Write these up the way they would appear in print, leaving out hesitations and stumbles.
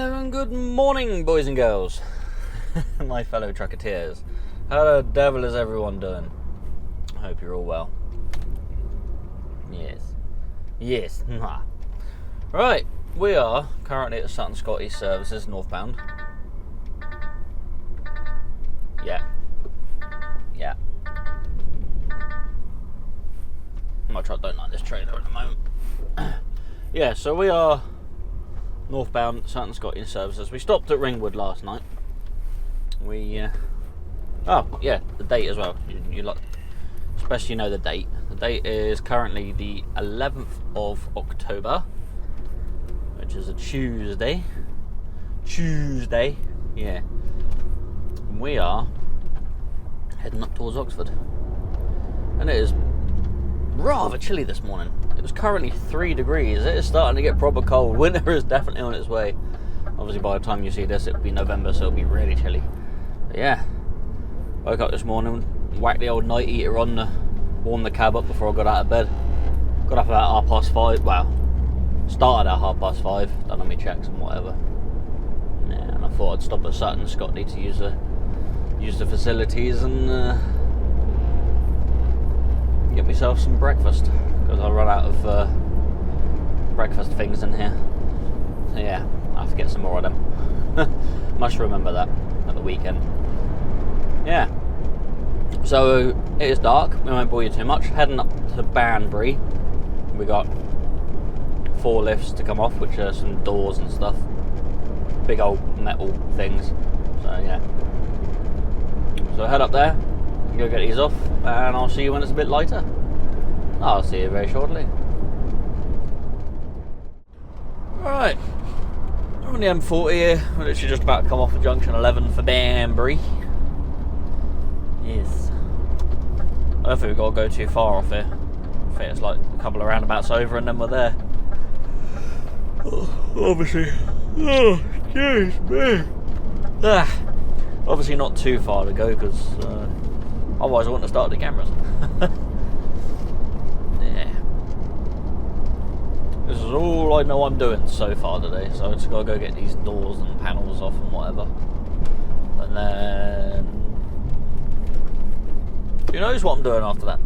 Hello and good morning, boys and girls. My fellow trucketeers. How the devil is everyone doing? I hope you're all well. Yes. Right, we are currently at Sutton Scott East Services, northbound. Yeah. My truck don't like this trailer at the moment. Yeah, so we are northbound Sutton Scott East Services. We stopped at Ringwood last night. Oh yeah, the date as well. You like, especially you know the date. The date is currently the 11th of October, which is a Tuesday. Yeah. And we are heading up towards Oxford, and it is rather chilly this morning. It was currently 3 degrees. It is starting to get proper cold. Winter is definitely on its way. Obviously by the time you see this it'll be November, so it'll be really chilly. But yeah, woke up this morning, whacked the old night eater on to warm the cab up before I got out of bed. Got up about 5:30. Well, started at 5:30. Done all my checks and whatever. Yeah, and I thought I'd stop at Sutton Scott to use the facilities and get myself some breakfast, because I run out of breakfast things in here. So yeah, I have to get some more of them. Must remember that at the weekend. Yeah. So it is dark. We won't bore you too much. Heading up to Banbury. We got 4 lifts to come off, which are some doors and stuff. Big old metal things. So yeah. So head up there. Go get these off, and I'll see you when it's a bit lighter. I'll see you very shortly. Right, I'm on the M40 here. We're literally just about to come off of junction 11 for Banbury. Yes. I don't think we've got to go too far off here. I think it's like a couple of roundabouts over and then we're there. Obviously. Oh, jeez, me. Obviously not too far to go, because otherwise I wouldn't have started the cameras. Yeah. This is all I know I'm doing so far today, so I just gotta go get these doors and panels off and whatever. And then who knows what I'm doing after that.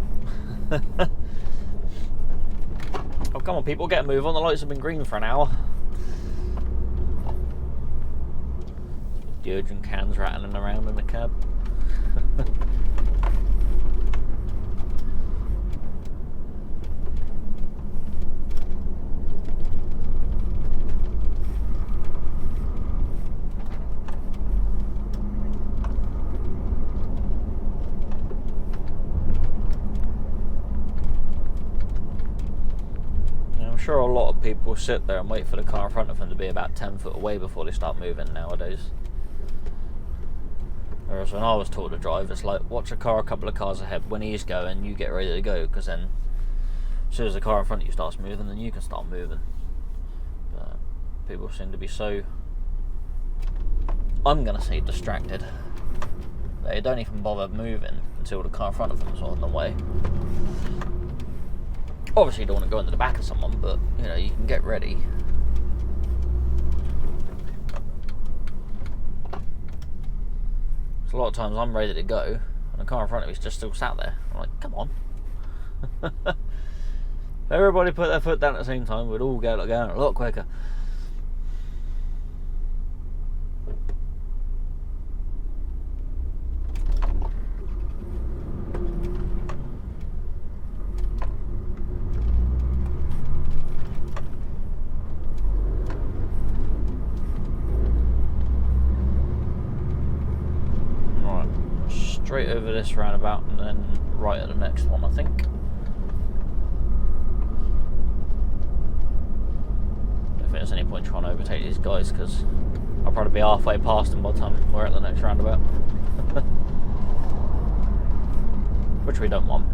Oh come on people, get a move on, the lights have been green for an hour. Deodorant cans rattling around in the cab. I'm sure a lot of people sit there and wait for the car in front of them to be about 10 foot away before they start moving nowadays. Whereas when I was taught to drive, it's like, watch a car a couple of cars ahead. When he's going, you get ready to go, because then as soon as the car in front of you starts moving, then you can start moving. But people seem to be so, I'm going to say distracted. They don't even bother moving until the car in front of them is on the way. Obviously you don't want to go into the back of someone, but you know, you can get ready. So a lot of times I'm ready to go and the car in front of me is just still sat there. I'm like, come on. If everybody put their foot down at the same time, we'd all go going a lot quicker. Straight over this roundabout and then right at the next one, I think. I don't think there's any point trying to overtake these guys, because I'll probably be halfway past them by the time we're at the next roundabout. Which we don't want.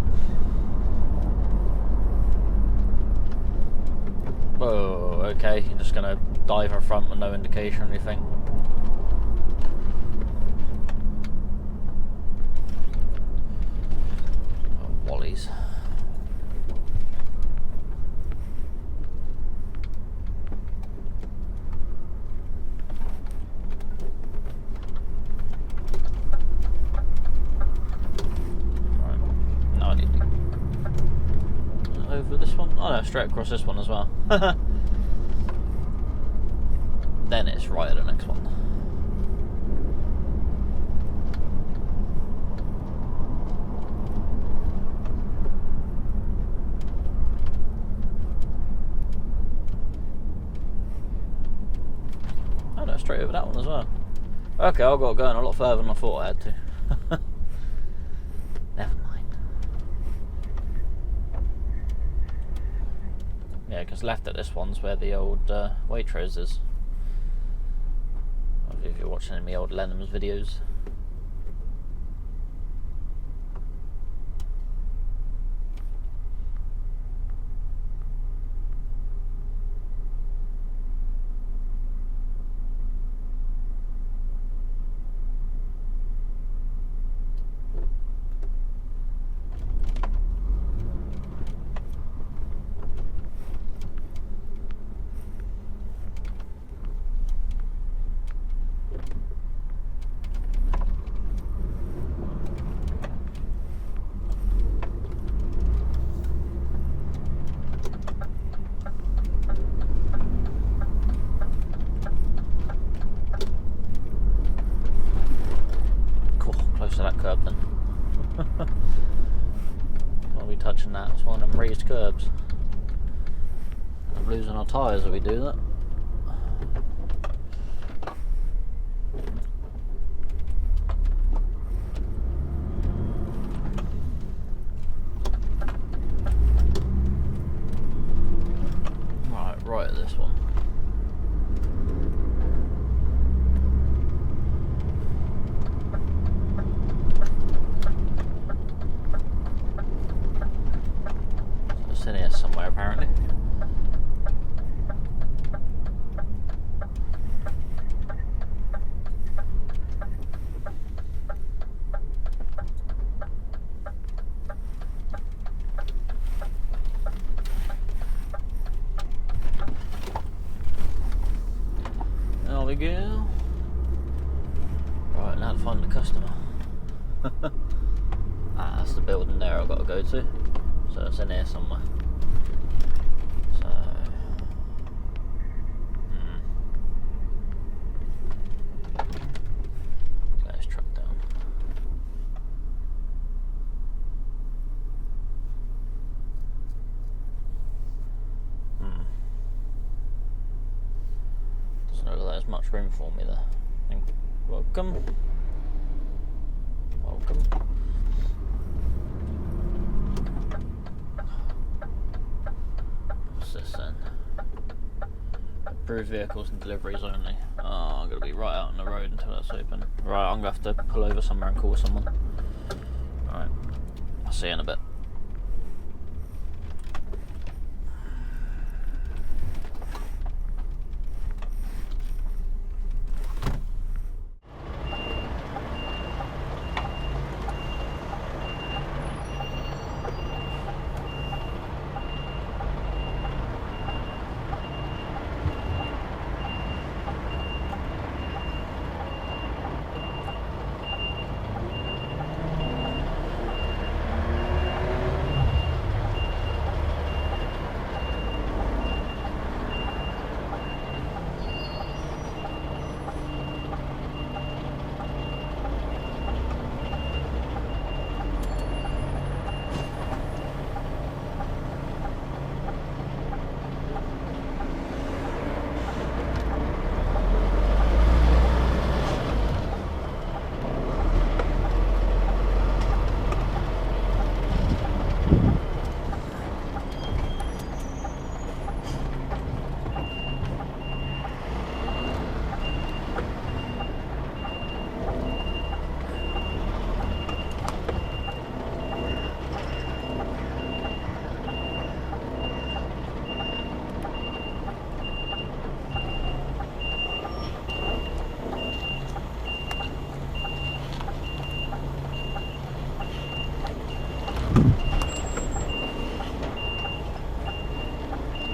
Oh, okay, you're just going to dive in front with no indication or anything. Wallies. straight across this one as well. Then it's right at the next one. Oh no, straight over that one as well. Okay, I got going a lot further than I thought I had to. Never mind. Yeah, because left at this one's where the old Waitrose is. If you're watching any of my old Lenham's videos. To that curb then. I'll be touching that. It's one of them raised curbs. I'm losing our tyres if we do that. Right at this one. In here somewhere apparently. There we go. Right, now to find the customer. That's the building there I've got to go to. So it's in here somewhere. So let this truck down. Doesn't look like there's much room for me there. Welcome. Welcome. This then? Approved vehicles and deliveries only. Oh, I'm going to be right out on the road until that's open. Right, I'm going to have to pull over somewhere and call someone. Alright, I'll see you in a bit.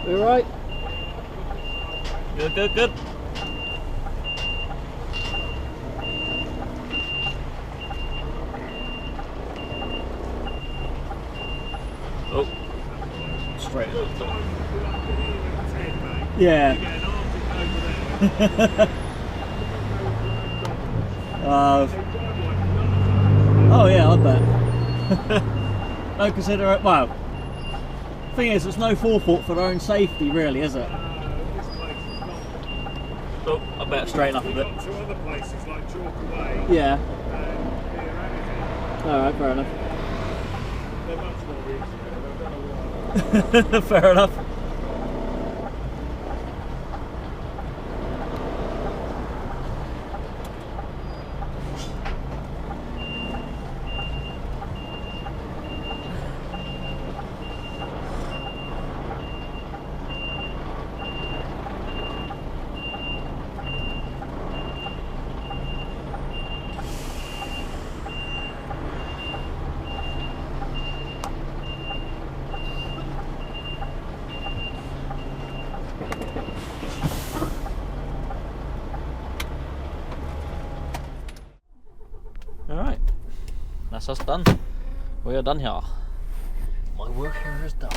You alright? Good, good, good. Oh, straight enough. Yeah. Oh yeah, I bet. No considerate. Well, thing is, it's no forethought for their own safety, really, is it? Oh, I better straighten up a bit. To other places like Chalk Away. Yeah. Alright, fair enough. They're much more reasonable. Fair enough. Alright, that's us done. We are done here. My work here is done.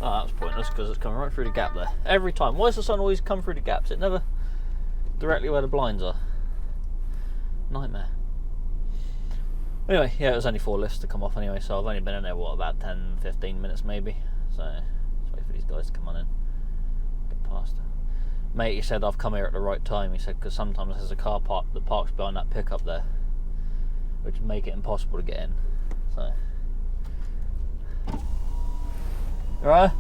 Oh, that was pointless because it's coming right through the gap there. Every time. Why does the sun always come through the gaps? It never directly where the blinds are. Nightmare. Anyway, yeah, it was only 4 lifts to come off anyway, so I've only been in there, what, about 10-15 minutes maybe. So, let's wait for these guys to come on in. Get past. Mate, he said I've come here at the right time, he said, because sometimes there's a car park that parks behind that pickup there, which would make it impossible to get in. So, alright,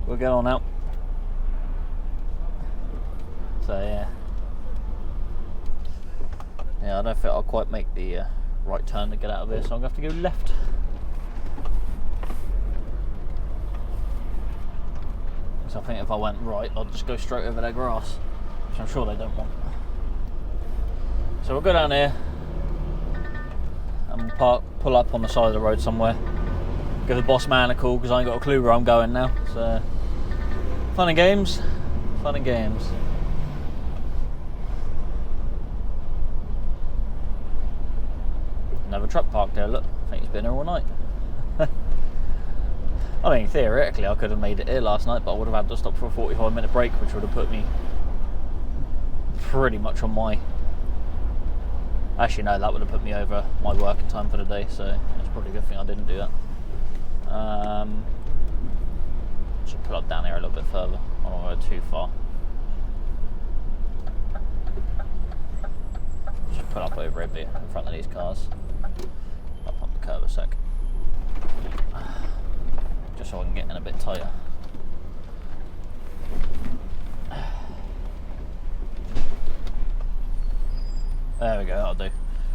we'll get on out. So yeah, I don't think I'll quite make the right turn to get out of here, so I'm going to have to go left. So I think if I went right, I'll just go straight over their grass, which I'm sure they don't want. So we'll go down here and pull up on the side of the road somewhere. Give the boss man a call because I ain't got a clue where I'm going now. So fun and games, fun and games. Another truck parked there, look. I think it's been here all night. I mean, theoretically I could have made it here last night, but I would have had to stop for a 45-minute break, which would have put me pretty much on my... Actually, no, that would have put me over my working time for the day, so it's probably a good thing I didn't do that. Should pull up down here a little bit further. I don't want to go too far. Just pull up over a bit in front of these cars. I'll pump the curb a sec. Just so I can get in a bit tighter. There we go, that'll do.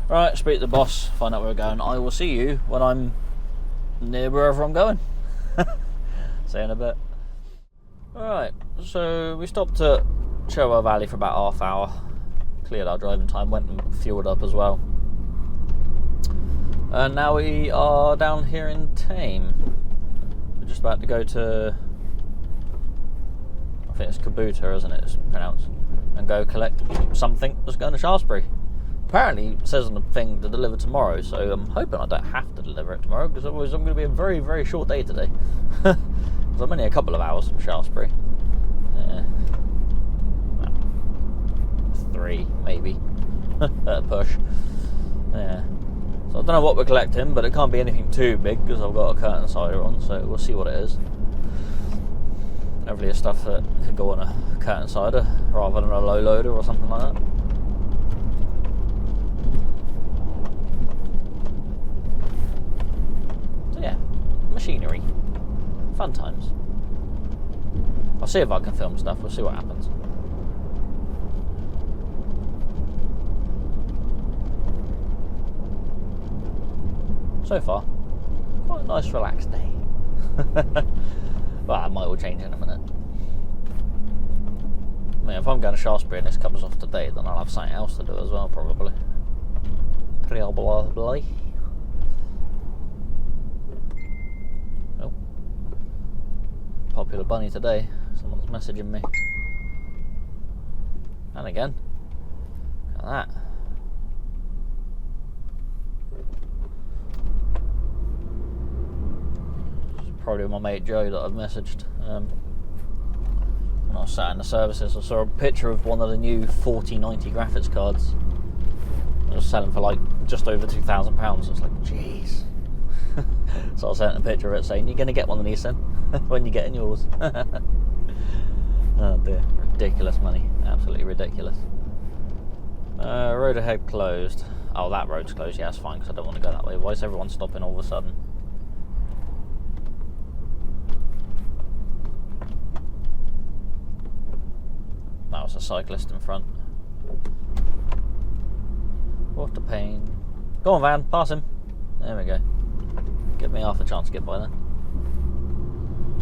Right, speak to the boss, find out where we're going. I will see you when I'm near wherever I'm going. See you in a bit. Alright, so we stopped at Cherwell Valley for about half hour. Cleared our driving time, went and fueled up as well. And now we are down here in Thame. We're just about to go to, I think it's Kabuta, isn't it? It's pronounced. And go collect something that's going to Shaftesbury. Apparently it says on the thing to deliver tomorrow, so I'm hoping I don't have to deliver it tomorrow, because otherwise I'm going to be a very, very short day today. Because I'm only a couple of hours from Shaftesbury. Yeah. Well, 3 maybe at a push. Yeah. So I don't know what we're collecting, but it can't be anything too big because I've got a curtain cider on, so we'll see what it is. Hopefully it's stuff that can go on a curtain cider rather than a low loader or something like that. So yeah, machinery. Fun times. I'll see if I can film stuff, we'll see what happens. So far, quite a nice relaxed day. Well, that might all change in a minute. I mean, if I'm going to Shaftesbury and this comes off today, then I'll have something else to do as well, probably. Probably. Oh. Popular bunny today. Someone's messaging me. And again. Look at that. probably my mate Joe that I've messaged. When I was sat in the services, I saw a picture of one of the new 4090 graphics cards. It was selling for like just over £2,000. It's like, jeez. So I sent a picture of it saying, "You're going to get one of these then when you get in yours." Oh dear, ridiculous money, absolutely ridiculous. Road ahead closed. Oh, that road's closed. Yeah, that's fine because I don't want to go that way. Why is everyone stopping all of a sudden? That was a cyclist in front. What a pain. Go on, van, pass him. There we go. Give me half a chance to get by then.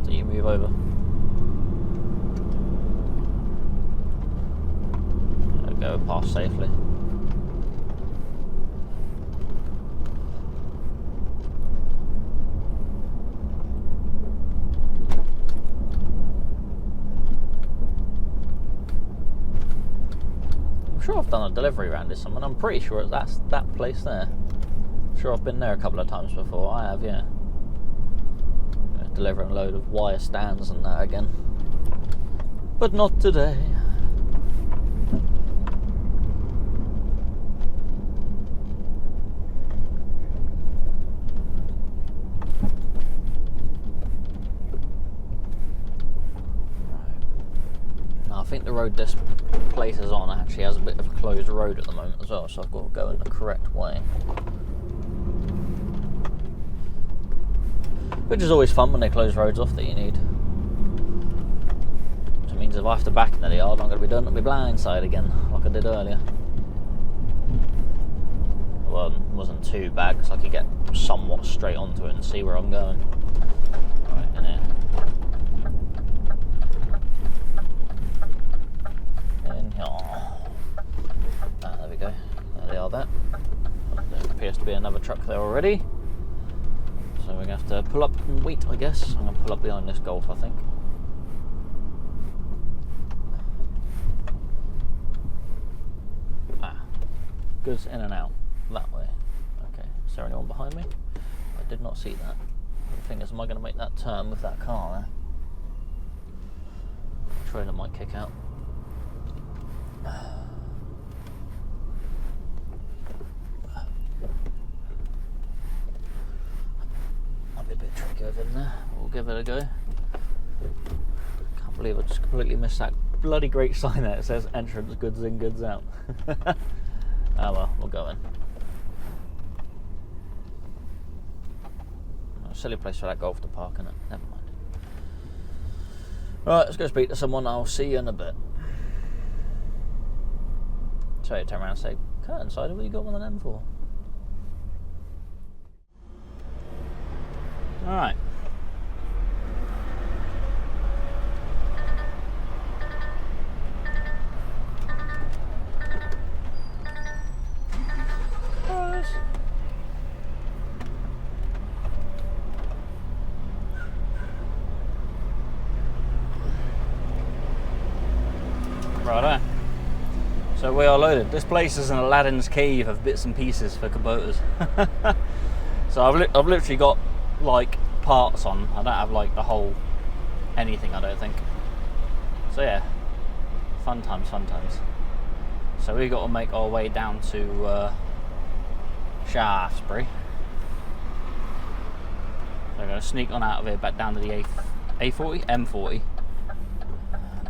So you move over. There we go, pass safely. I'm sure I've done a delivery around this somewhere. I'm pretty sure that's that place there. I'm sure I've been there a couple of times before. I have, yeah. Delivering a load of wire stands and that again. But not today. I think the road this place is on actually has a bit of a closed road at the moment as well, so I've got to go in the correct way. Which is always fun when they close roads off that you need. Which means if I have to back into the yard, I'm going to be done at my blind side again, like I did earlier. Well, it wasn't too bad because I could get somewhat straight onto it and see where I'm going. Right, in here. There we go. There they are there. There appears to be another truck there already. So we're going to have to pull up and wait, I guess. I'm going to pull up behind this Golf, I think. Goods in and out. That way. Okay. Is there anyone behind me? I did not see that. The thing is, am I going to make that turn with that car there? The trailer might kick out. Might be a bit tricky over in there. We'll give it a go. Can't believe I just completely missed that bloody great sign there. It says entrance, goods in, goods out. Oh well, we'll go in. A silly place for that Golf to park, isn't it? Never mind. Right, let's go speak to someone. I'll see you in a bit. So you turn around and say, "Curtain cider, what you got one of them for?" Alright. Righto. So we are loaded. This place is an Aladdin's cave of bits and pieces for Kubotas. So I've literally got like parts on. I don't have like the whole anything, I don't think. So yeah, fun times, fun times. So we've got to make our way down to Shaftesbury. So we're going to sneak on out of here back down to the A40, M40.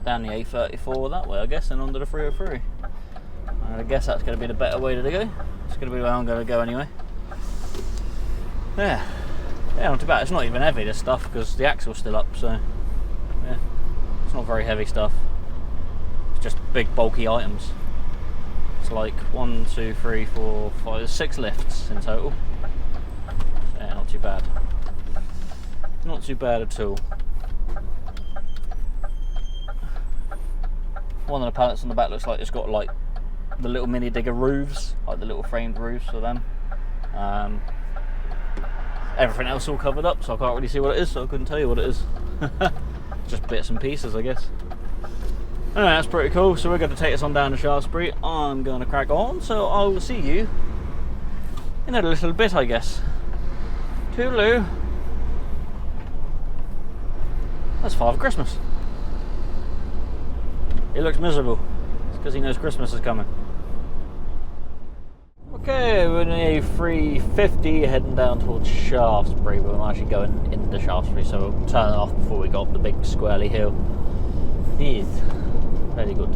Down the A34 that way, I guess, and onto the 303. And I guess that's going to be the better way to go. It's going to be where I'm going to go anyway. Yeah, not too bad. It's not even heavy, this stuff, because the axle's still up, so yeah, it's not very heavy stuff. It's just big, bulky items. It's like 1, 2, 3, 4, 5, 6 lifts in total. So yeah, not too bad. Not too bad at all. One of the pallets on the back looks like it's got like the little mini digger roofs, like the little framed roofs for them. Everything else all covered up, so I can't really see what it is, so I couldn't tell you what it is. Just bits and pieces, I guess. Anyway, that's pretty cool. So we're going to take us on down to Shaftesbury. I'm going to crack on, so I will see you in a little bit, I guess. Toodaloo. That's Father Christmas. He looks miserable. It's because he knows Christmas is coming. Okay, we're in a 350 heading down towards Shaftesbury, but we're actually going into Shaftesbury, so we'll turn off before we got up the big squirrely hill. Yes, very good.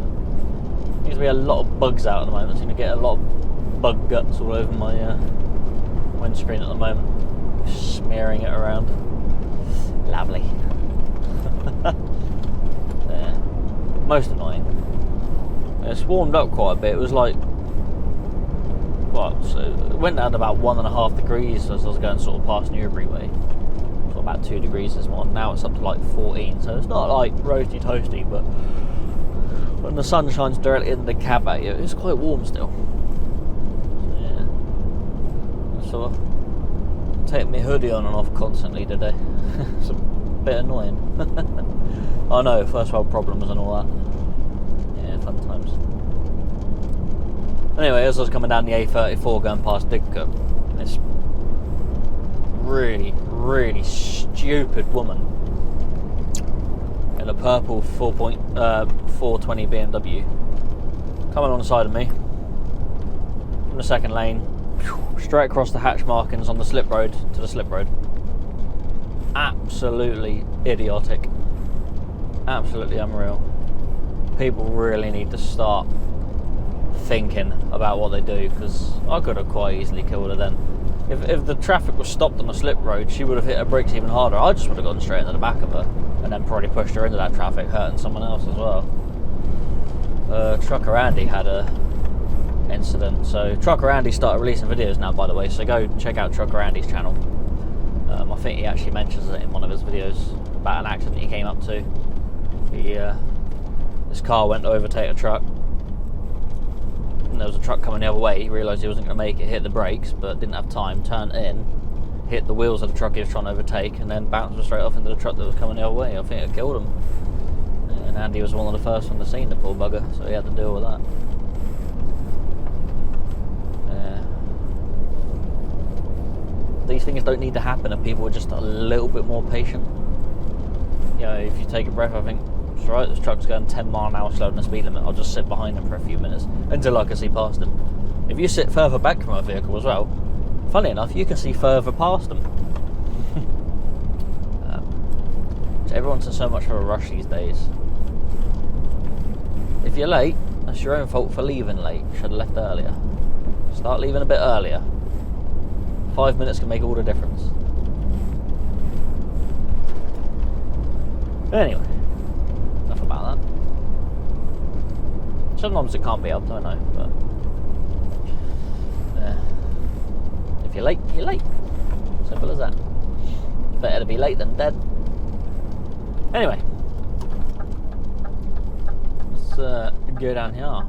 Seems to be a lot of bugs out at the moment. I seem to get a lot of bug guts all over my windscreen at the moment, smearing it around. Lovely. Yeah. Most annoying. It's warmed up quite a bit. It was like, what? So it went down to about 1.5 degrees as I was going sort of past Newbury way. So about 2 degrees this morning. Now it's up to like 14. So it's not like roasty toasty, but when the sun shines directly in the cab at you, it's quite warm still. Yeah. Sort of take my hoodie on and off constantly today. It's a bit annoying. I know, first world problems and all that. Yeah, fun times. Anyway, as I was coming down the A34 going past Didcot, this really, really stupid woman in a purple 420 BMW coming alongside of me from the second lane, straight across the hatch markings on the slip road to the slip road. Absolutely idiotic. Absolutely unreal. People really need to start thinking about what they do, because I could have quite easily killed her then. If the traffic was stopped on the slip road, she would have hit her brakes even harder. I just would have gone straight into the back of her and then probably pushed her into that traffic, hurting someone else as well. Trucker Andy had a incident. So Trucker Andy started releasing videos now, by the way, so go check out Trucker Andy's channel. I think he actually mentions it in one of his videos about an accident he came up to. His car went to overtake a truck, and there was a truck coming the other way. He realised he wasn't going to make it, hit the brakes, but didn't have time, turned in, hit the wheels of the truck he was trying to overtake, and then bounced straight off into the truck that was coming the other way. I think it killed him. And Andy was one of the first on the scene, the poor bugger, so he had to deal with that. These things don't need to happen if people are just a little bit more patient. You know, if you take a breath, I think, it's right, this truck's going 10 mile an hour slower than the speed limit, I'll just sit behind him for a few minutes until I can see past him. If you sit further back from a vehicle as well, funny enough, you can see further past them. Everyone's in so much of a rush these days. If you're late, that's your own fault for leaving late. You should have left earlier. Start leaving a bit earlier. 5 minutes can make all the difference. Anyway, enough about that. Sometimes it can't be helped, I know, but if you're late, you're late. Simple as that. Better to be late than dead. Anyway, let's go down here.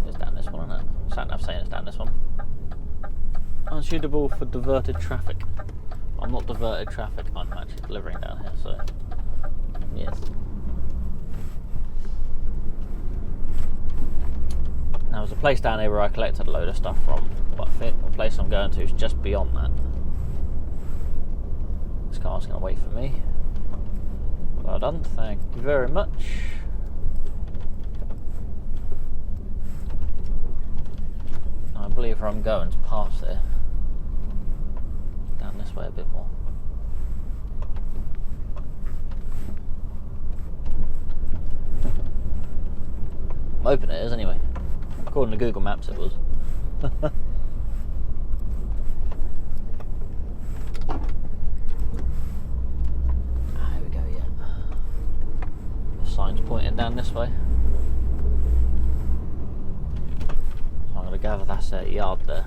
It's down this one, isn't it? Sat-nav saying it's down this one. Unsuitable for diverted traffic. I'm not diverted traffic, I'm actually delivering down here, so yes. Now there's a place down here where I collected a load of stuff from, but I think the place I'm going to is just beyond that. This car's going to wait for me. Well done, thank you very much. I believe where I'm going is past there. Down this way a bit more. I'm hoping it is anyway. According to Google Maps it was. Here we go, yeah. The sign's pointing down this way. So I'm going to gather that's a yard there.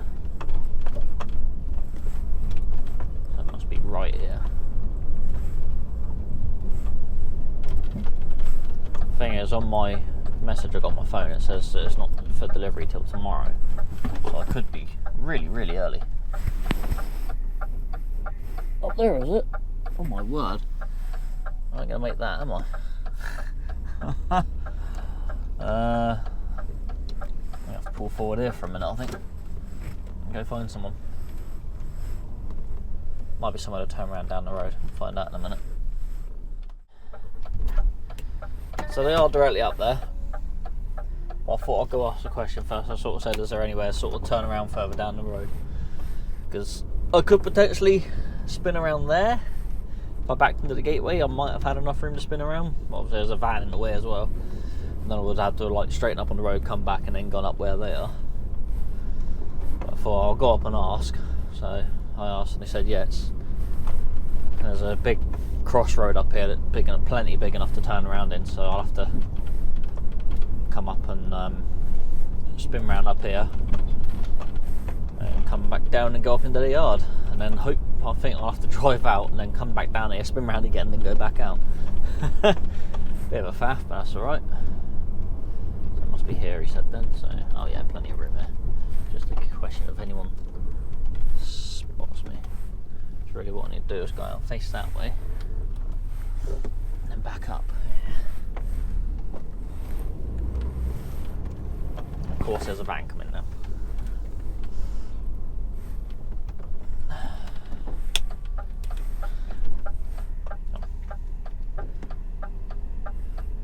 So it must be right here. Thing is, on my message I got on my phone, it says that it's not for delivery till tomorrow, so I could be really, really early. Up there, is it? Oh my word! I ain't gonna make that, am I? I have to pull forward here for a minute, I think, and go find someone. Might be somewhere to turn around down the road. Find out in a minute. So they are directly up there. But I thought I'd go ask the question first. I sort of said, is there anywhere to sort of turn around further down the road? Because I could potentially spin around there. If I backed into the gateway, I might have had enough room to spin around. Obviously, there's a van in the way as well. And then I would have to like straighten up on the road, come back, and then gone up where they are. But I thought I'll go up and ask. So I asked, and they said yes. There's a big crossroad up here that's plenty big enough to turn around in. So I'll have to come up and spin round up here, and come back down and go up into the yard, and then I think I'll have to drive out and then come back down here, spin round again, and then go back out. Bit of a faff, but that's alright. So it must be here, he said then. So, oh yeah, plenty of room there. Just a question of anyone spots me. That's really what I need to do, is go out and face that way, and then back up. Of course, there's a van coming now.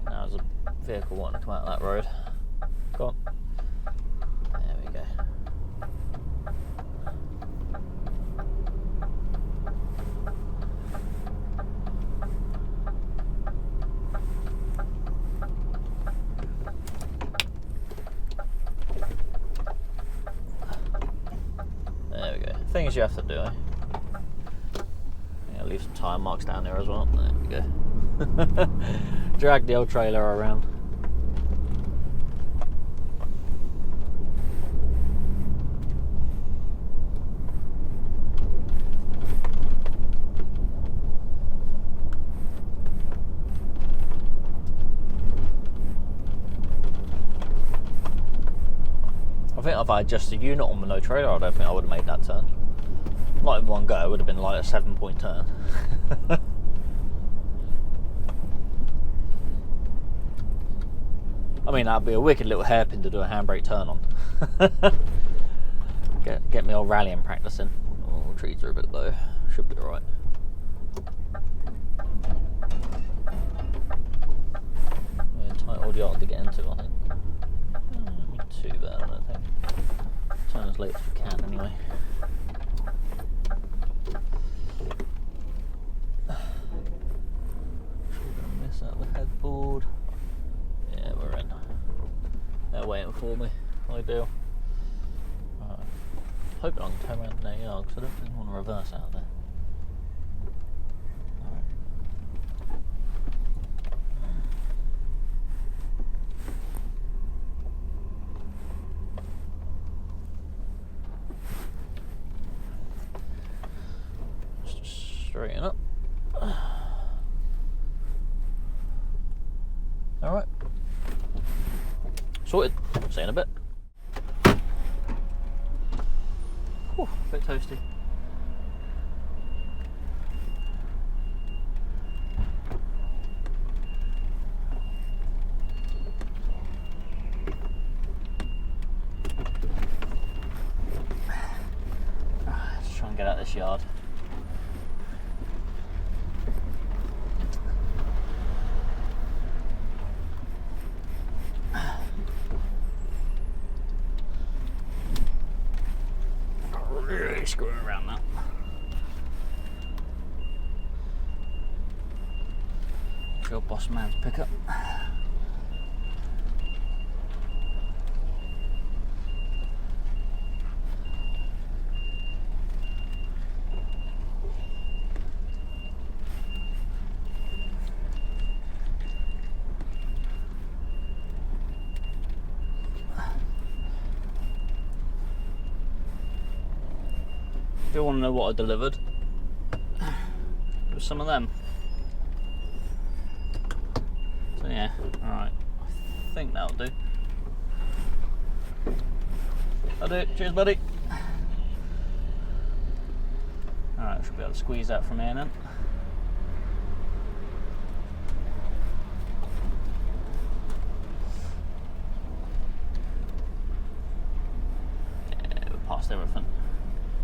Now there's a vehicle wanting to come out of that road. Go on. There we go. There we go. Things you have to do, eh? Yeah, leave some tyre marks down there as well. There we go. Drag the old trailer around. I think if I had just a unit on the no trailer, I don't think I would have made that turn. Not in one go, it would have been like a 7-point turn. I mean, that'd be a wicked little hairpin to do a handbrake turn on. Get me all rallying practicing. Oh, trees are a bit low. Should be alright. Yeah, tight old yard to get into, I think. Not too bad, I don't think. Turn as late as we can, anyway. We're gonna miss out the headboard. Yeah, we're in. They're waiting for me. Ideal. Right. Hoping I can turn around in their yard, because I don't really want to reverse out there. Alright. Just straighten up. Alright. Sorted. See you in a bit. Whew, a bit toasty. Let's try and get out of this yard. Really screwing around now. Sure, boss man's pickup. If you want to know what I delivered, it was some of them. So yeah, alright. I think that'll do. That'll do it. Cheers, buddy. Alright, should be able to squeeze that from here then. Yeah, we're past everything.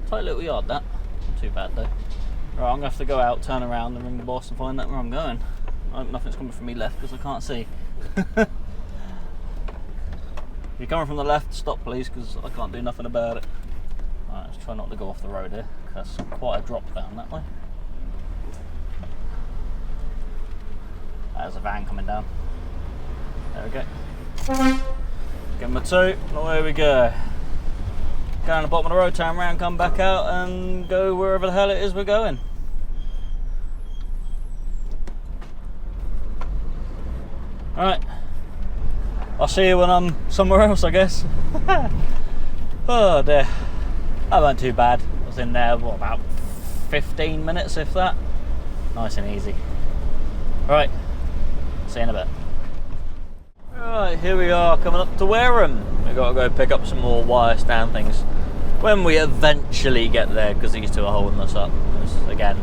Tight little yard, that. Not too bad though. Right, I'm going to have to go out, turn around and ring the boss and find out where I'm going. Nothing's coming from me left because I can't see. If you're coming from the left, stop please, because I can't do nothing about it. Right, let's try not to go off the road here, because that's quite a drop down that way. There's a van coming down. There we go. Give him a toot, and away we go. Go down the bottom of the road, turn around, come back out, and go wherever the hell it is we're going. Alright. I'll see you when I'm somewhere else, I guess. Oh dear. That weren't too bad. I was in there, what, about 15 minutes, if that? Nice and easy. Right. See you in a bit. Right, here we are, coming up to Wareham. We've got to go pick up some more wire stand things when we eventually get there, because these two are holding us up. Because, again,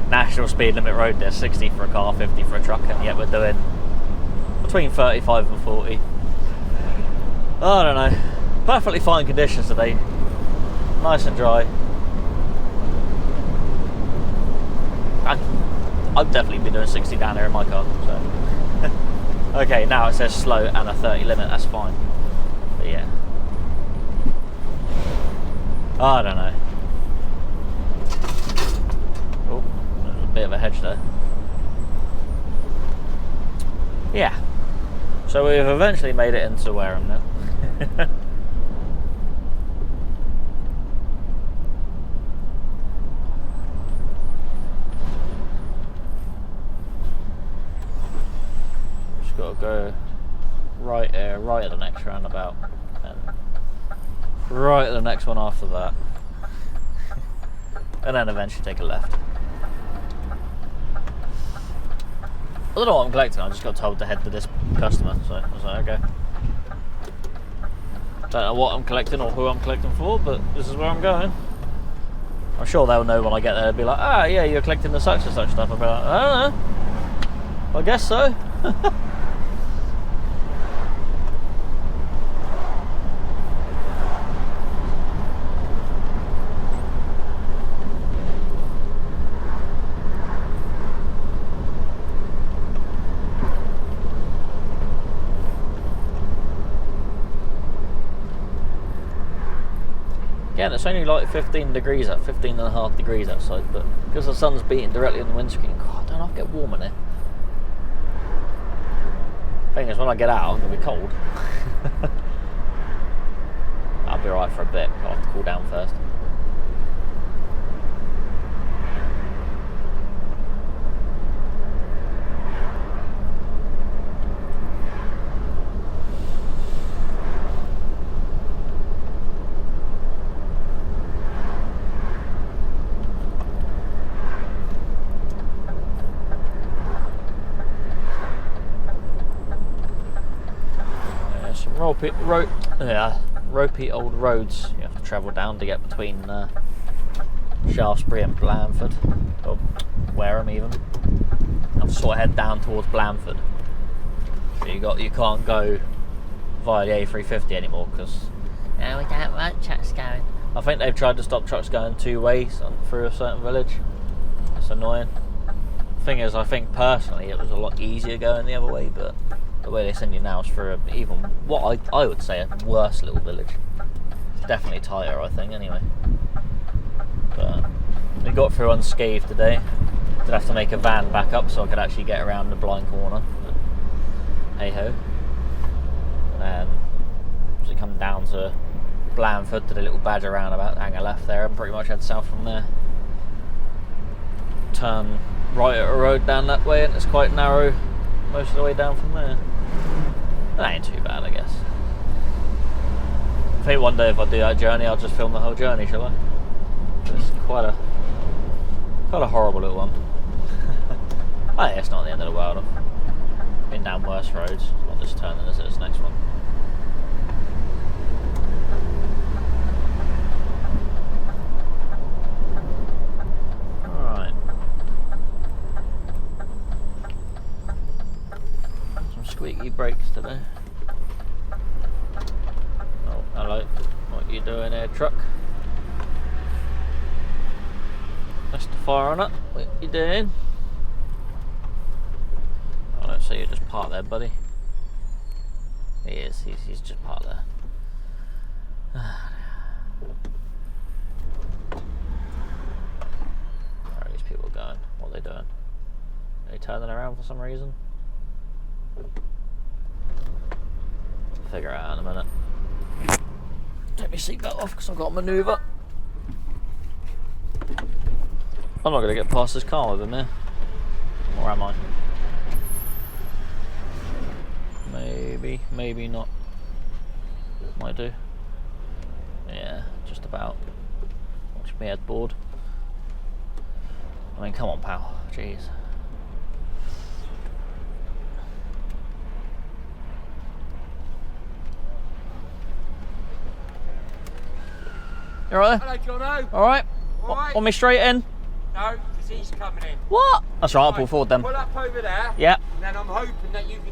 national speed limit road, there's 60 for a car, 50 for a truck, and yet we're doing between 35 and 40. I don't know. Perfectly fine conditions today. Nice and dry. I'd definitely be doing 60 down here in my car. So. Okay, now it says slow and a 30 limit, that's fine. But yeah. I don't know. Oh, there's a bit of a hedge there. Yeah. So we've eventually made it into Wareham now. Just got to go right here, right at the next roundabout, and right at the next one after that, and then eventually take a left. I don't know what I'm collecting, I just got told to head to this customer, so I was like, okay. Don't know what I'm collecting or who I'm collecting for, but this is where I'm going. I'm sure they'll know when I get there. They'll be like, ah, yeah, you're collecting the such and such stuff. I'll be like, I don't know. I guess so. Again, it's only like 15 degrees out, 15 and a half degrees outside, but because the sun's beating directly on the windscreen, God, don't I get warm in here. Thing is, when I get out, I'm going to be cold. I'll be alright for a bit, I'll have to cool down first. Ropey old roads you have to travel down to get between Shaftesbury and Blandford, or Wareham even. I have to sort of head down towards Blandford. So you can't go via the A350 anymore because we don't want trucks going. I think they've tried to stop trucks going two ways through a certain village. It's annoying. Thing is, I think personally it was a lot easier going the other way, but the way they send you now is through even what I would say a worse little village. It's definitely tighter, I think, anyway. But we got through unscathed today. Did have to make a van back up so I could actually get around the blind corner. But hey ho. And as we come down to Blandford to the little badger roundabout, hang a left there, and pretty much head south from there. Turn right at a road down that way, and it's quite narrow most of the way down from there. That ain't too bad, I guess. I think one day if I do that journey, I'll just film the whole journey, shall I? It's quite a horrible little one. I think it's not the end of the world. I've been down worse roads. It's not this turning as it is next one. Alright. Some squeaky brakes today. Oh, hello. What you doing here, truck? Foreigner, what you doing? I don't see you just parked there, buddy. He is, he's just parked there. Where are these people going? What are they doing? Are they turning around for some reason? Figure it out in a minute. Take my seatbelt off because I've got to manoeuvre. I'm not going to get past this car with him here. Or am I? Maybe, maybe not. Might do. Yeah, just about. Watch me headboard. I mean, come on, pal. Jeez. You alright there? Hello, Jono. Alright? Alright. Want me straight in? No, because he's coming in. What? That's right, I'll pull forward then. Pull up over there. Yeah. And then I'm hoping that you've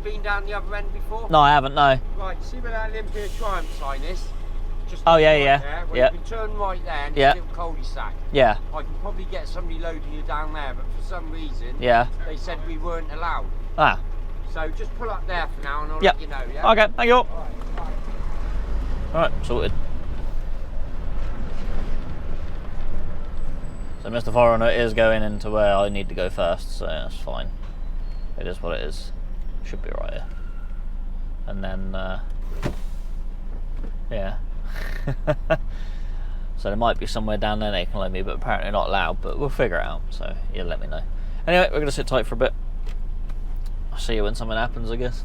been down the other end before. No, I haven't, no. Right, see where that Olympia Triumph sign is? Just Oh, yeah, right yeah. There. Well, Yeah. you can turn right there and Yeah. there's a little cul-de-sac. Yeah. I can probably get somebody loading you down there, but for some reason, Yeah. they said we weren't allowed. Ah. So just pull up there for now and I'll Yep. let you know, yeah? Okay, thank you. Alright, bye. Alright, sorted. So Mr. Foreigner is going into where I need to go first, so that's fine. It is what it is. Should be right here. And then, yeah. So there might be somewhere down there they can let me, but apparently not allowed, but we'll figure it out, so you'll let me know. Anyway, we're going to sit tight for a bit. I'll see you when something happens, I guess.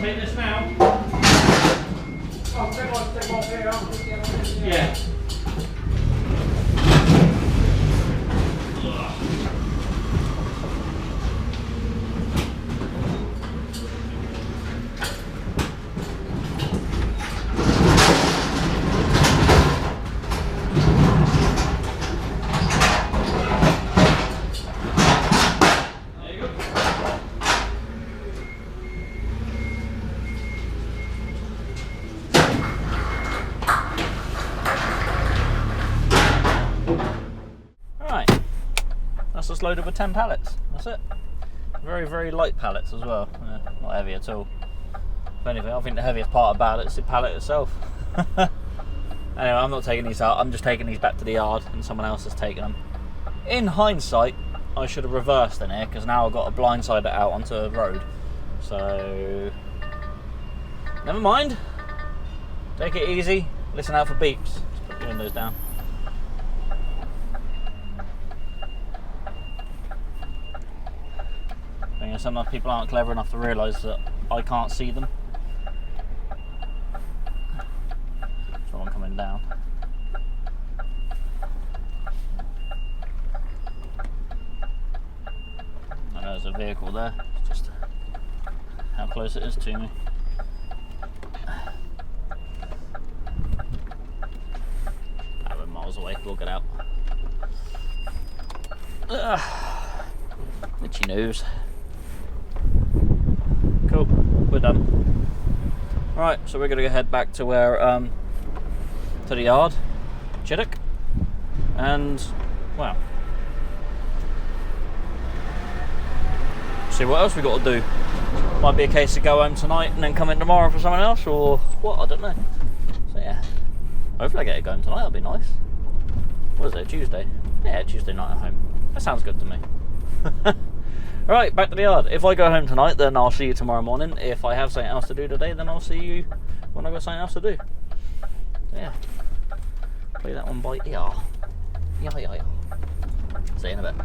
Take this now. Oh, take off here. I'll put the other end, Yeah. That's just loaded with 10 pallets. That's it. Very, very light pallets as well. Not heavy at all. If anything, I think the heaviest part about it is the pallet itself. Anyway, I'm not taking these out. I'm just taking these back to the yard, and someone else has taken them. In hindsight, I should have reversed in here, because now I've got to blindside it out onto a road. So, never mind. Take it easy. Listen out for beeps. Just put the windows down. Sometimes people aren't clever enough to realise that I can't see them. Someone coming down. I know there's a vehicle there. It's just how close it is to me. We're miles away. We'll get out. Itchy nose. Cool, we're done. Right, so we're gonna go head back to where, to the yard, Chiddock, and, well, see what else we got to do. Might be a case of go home tonight and then come in tomorrow for someone else, or what, I don't know. So yeah, hopefully I get it going tonight, that'll be nice. What is it, Tuesday? Yeah, Tuesday night at home. That sounds good to me. Right, back to the yard. If I go home tonight, then I'll see you tomorrow morning. If I have something else to do today, then I'll see you when I've got something else to do. So, yeah. Play that one by ear. Yeah. See you in a bit.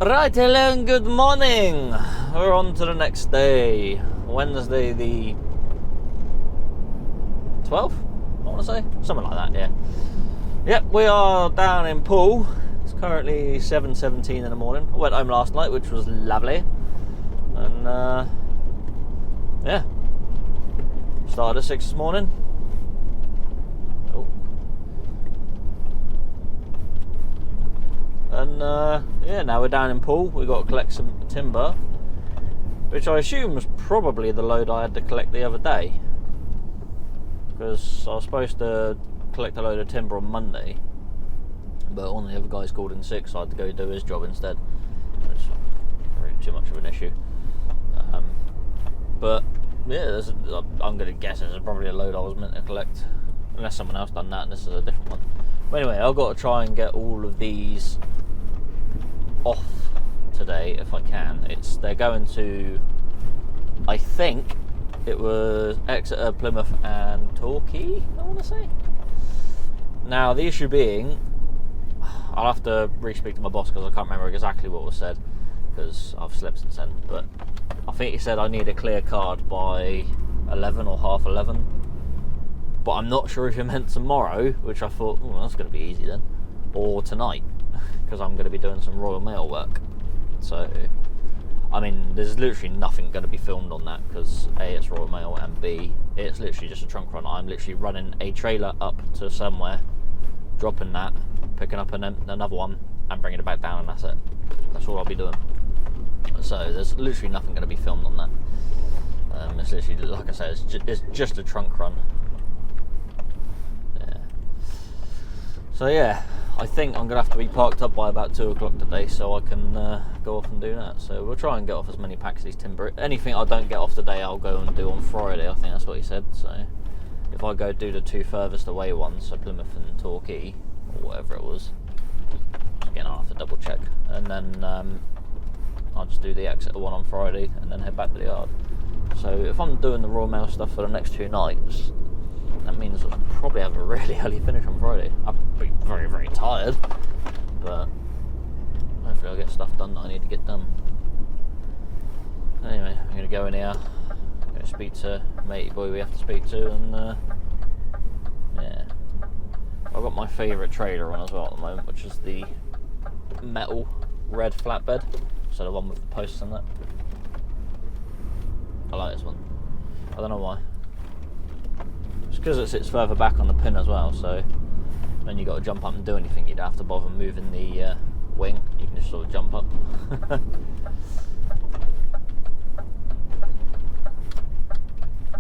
Right, hello and good morning. We're on to the next day. Wednesday the 12th, I want to say. Something like that, yeah. Yep, we are down in Poole. Currently 7:17 in the morning. I went home last night, which was lovely, and yeah, started at 6 this morning. Oh. And yeah, now we're down in Poole. We've got to collect some timber, which I assume was probably the load I had to collect the other day, because I was supposed to collect a load of timber on Monday. But one of the other guys called in sick, so I had to go do his job instead, which is really too much of an issue. But yeah, I'm going to guess there's probably a load I was meant to collect, unless someone else done that and this is a different one. But anyway, I've got to try and get all of these off today if I can. They're going to, I think it was Exeter, Plymouth and Torquay, I want to say. Now the issue being, I'll have to re-speak to my boss because I can't remember exactly what was said, because I've slept since then, but I think he said I need a clear card by 11 or half 11, but I'm not sure if he meant tomorrow, which I thought, oh, that's going to be easy then, or tonight, because I'm going to be doing some Royal Mail work. So, I mean, there's literally nothing going to be filmed on that, because A, it's Royal Mail, and B, it's literally just a trunk run. I'm literally running a trailer up to somewhere, dropping that, picking up another one and bringing it back down, and that's it. That's all I'll be doing. So there's literally nothing going to be filmed on that. It's literally, like I said, it's just a trunk run. Yeah. So yeah, I think I'm going to have to be parked up by about 2 o'clock today so I can go off and do that. So we'll try and get off as many packs of these timber. Anything I don't get off today I'll go and do on Friday, I think that's what he said. So if I go do the 2 furthest away ones, so Plymouth and Torquay, or whatever it was, again I'll have to double check, and then I'll just do the Exeter one on Friday and then head back to the yard. So if I'm doing the Royal Mail stuff for the next 2 nights, that means I'll probably have a really early finish on Friday. I'll be very, very tired, but hopefully I'll get stuff done that I need to get done. Anyway, I'm going to go in here, I'm going to speak to matey boy we have to speak to, and yeah. I've got my favourite trailer on as well at the moment, which is the metal red flatbed, so the one with the posts and that. I like this one. I don't know why. It's because it sits further back on the pin as well, so when you got to jump up and do anything, you don't have to bother moving the wing. You can just sort of jump up.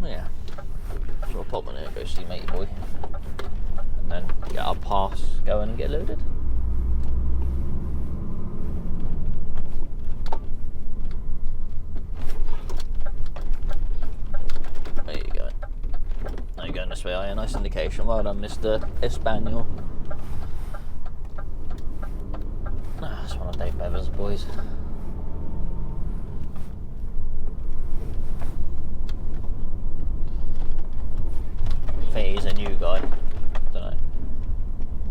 Yeah. So I'll pop in here and go see matey boy, and then get our pass going and get loaded. There you go. Yes, we are. Yeah, nice indication. Well done, Mr. Espanol. That's one of Dave Bevan's boys. I think he's a new guy. I don't know.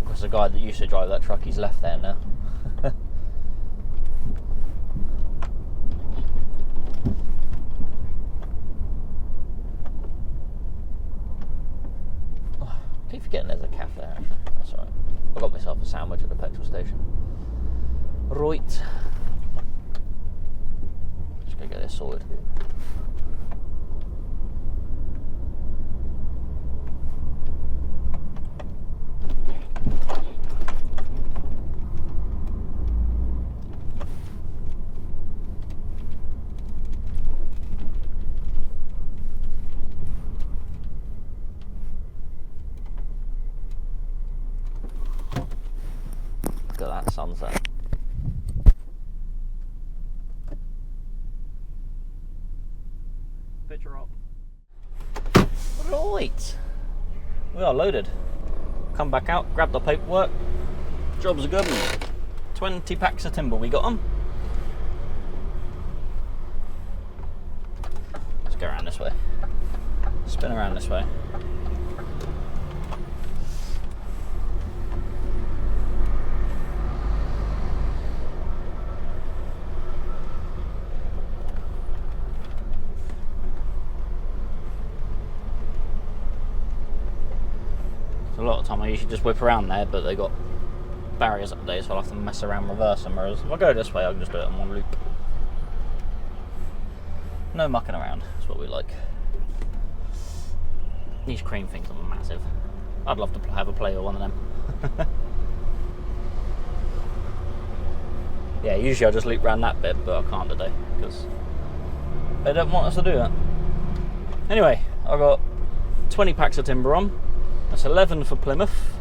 Because the guy that used to drive that truck, he's left there now. I keep forgetting there's a cafe there, actually. That's alright. I got myself a sandwich at the petrol station. Right. Just go get this sorted. Look at that sunset. Picture up. Right. We are loaded. Come back out, grab the paperwork. Job's a good one. 20 packs of timber we got them. Let's go around this way. Spin around this way. A lot of time I usually just whip around there, but they got barriers up there, so I'll have to mess around reverse them. Whereas if I go this way, I can just do it in one loop. No mucking around, that's what we like. These crane things are massive. I'd love to have a play with one of them. Yeah, usually I just loop around that bit, but I can't today because they don't want us to do that. Anyway, I've got 20 packs of timber on. That's 11 for Plymouth,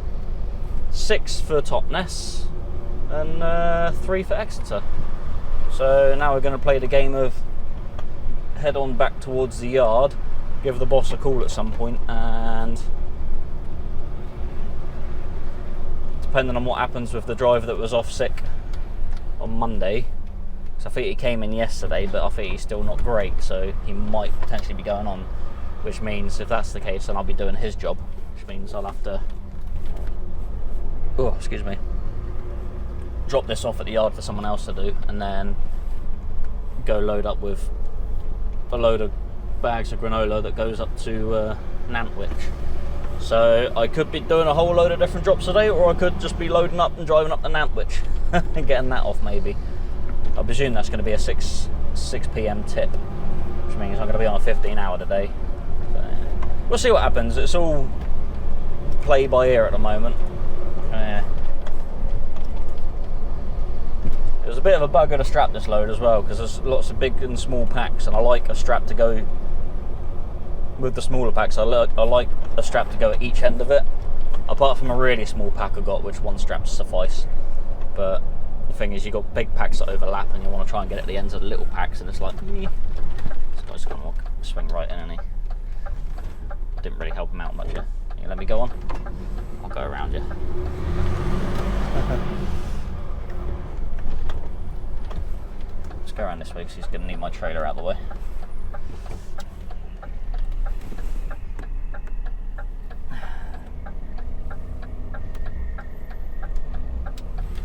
6 for Totnes, and 3 for Exeter. So now we're going to play the game of head on back towards the yard, give the boss a call at some point, and depending on what happens with the driver that was off sick on Monday, because I think he came in yesterday, but I think he's still not great, so he might potentially be going on, which means if that's the case, then I'll be doing his job. Which means I'll have to, drop this off at the yard for someone else to do, and then go load up with a load of bags of granola that goes up to Nantwich. So I could be doing a whole load of different drops today, or I could just be loading up and driving up to Nantwich and getting that off maybe. I presume that's going to be a 6 PM tip, which means I'm going to be on a 15-hour today. So, we'll see what happens. It's all play by ear at the moment. It was a bit of a bugger to strap this load as well, because there's lots of big and small packs, and I like a strap to go with the smaller packs. I like a strap to go at each end of it, apart from a really small pack I got, which one strap suffice. But the thing is, you got big packs that overlap, and you want to try and get at the ends of the little packs, and it's like, this guy's going to swing right in, isn't he? Didn't really help him out much. You let me go on? I'll go around you. Let's go around this way because he's going to need my trailer out of the way.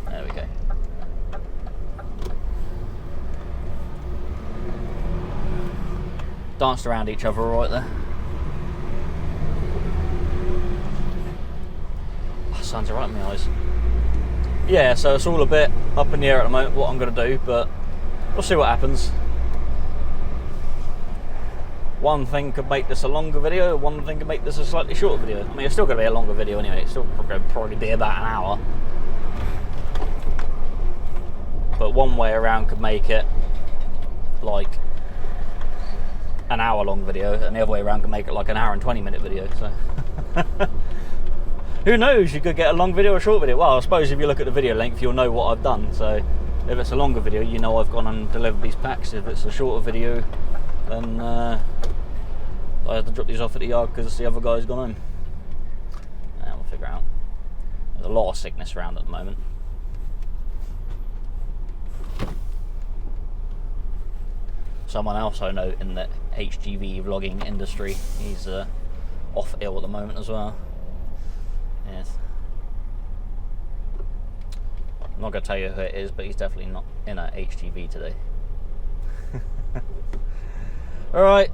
There we go. Danced around each other right there. Sun's right in my eyes. Yeah, so it's all a bit up in the air at the moment what I'm going to do, but we'll see what happens. One thing could make this a longer video, one thing could make this a slightly shorter video. I mean, it's still going to be a longer video anyway, it's still going to probably be about an hour. But one way around could make it like an hour long video, and the other way around could make it like an hour and 20-minute video, so who knows, you could get a long video or a short video. Well, I suppose if you look at the video length, you'll know what I've done. So if it's a longer video, you know I've gone and delivered these packs. If it's a shorter video, then I had to drop these off at the yard because the other guy's gone home. a lot of sickness around at the moment. Someone else I know in the HGV vlogging industry, he's off ill at the moment as well. Yes. I'm not going to tell you who it is, but he's definitely not in a HGV today. Alright,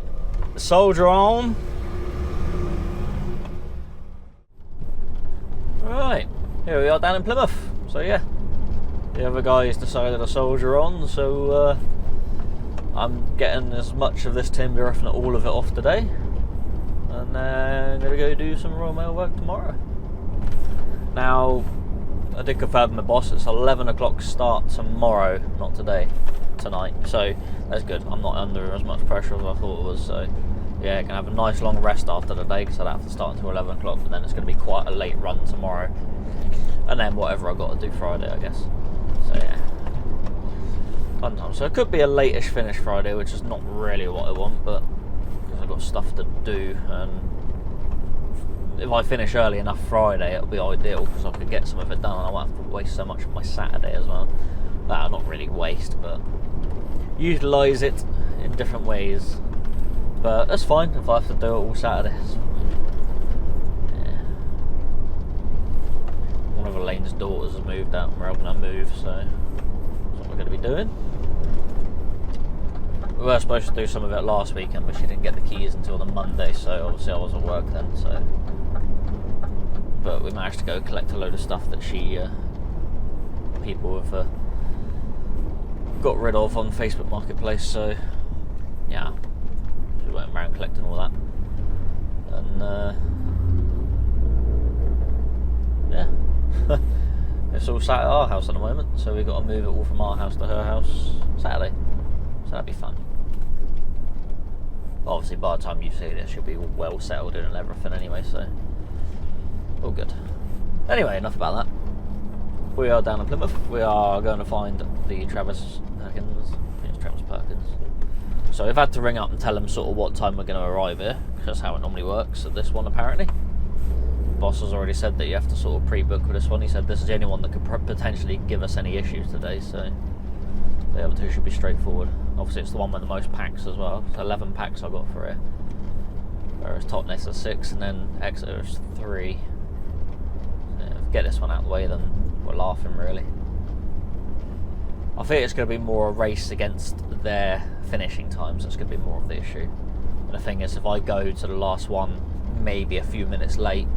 soldier on. Alright, here we are down in Plymouth. So yeah, the other guys decided to soldier on, so I'm getting as much of this timber, if not all of it, off today. And then I'm going to go do some Royal Mail work tomorrow. Now, I did confirm with my boss, it's 11 o'clock start tomorrow, not today, tonight. So that's good. I'm not under as much pressure as I thought it was. So yeah, I can have a nice long rest after the day because I don't have to start until 11 o'clock. But then it's going to be quite a late run tomorrow. And then whatever I got to do Friday, I guess. So yeah. Fun time. So it could be a late-ish finish Friday, which is not really what I want, but because I've got stuff to do, and if I finish early enough Friday, it'll be ideal because I could get some of it done and I won't have to waste so much of my Saturday as well. That'll not really waste, but utilise it in different ways. But that's fine if I have to do it all Saturdays. Yeah. One of Elaine's daughters has moved out and we're helping her move, so that's what we're going to be doing. We were supposed to do some of it last weekend, but she didn't get the keys until the Monday, so obviously I was at work then, so. But we managed to go collect a load of stuff that people have got rid of on Facebook Marketplace, so yeah, we went around collecting all that, and yeah, it's all sat at our house at the moment, so we've got to move it all from our house to her house Saturday, so that'd be fun. Obviously by the time you see this, she'll be all well settled in and everything anyway, so all good. Anyway, enough about that. We are down in Plymouth. We are going to find the Travis Perkins. It's Travis Perkins. So we've had to ring up and tell them sort of what time we're going to arrive here, because that's how it normally works at this one apparently. The boss has already said that you have to sort of pre-book with this one. He said this is the only one that could potentially give us any issues today, so the other two should be straightforward. Obviously it's the one with the most packs as well. It's 11 packs I got for it. Whereas Totnes is 6 and then Exeter is 3. Get this one out of the way, then we're laughing really. I think it's going to be more a race against their finishing times. That's going to be more of the issue. And the thing is, if I go to the last one maybe a few minutes late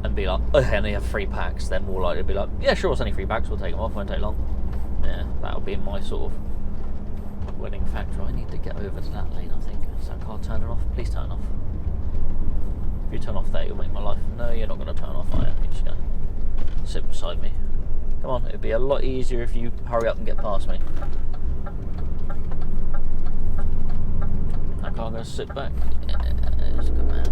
and be like, oh, I only have 3 packs, then more likely to be like, yeah, sure, it's only 3 packs, we'll take them off, won't take long. Yeah, that'll be my sort of winning factor. I need to get over to that lane, I think. Is that car turning off? Please turn off. If you turn off there, you'll make my life. No, you're not going to turn off, are you? You're just going to sit beside me. Come on, it'd be a lot easier if you hurry up and get past me. That car going to sit back. Yeah, it's a good man.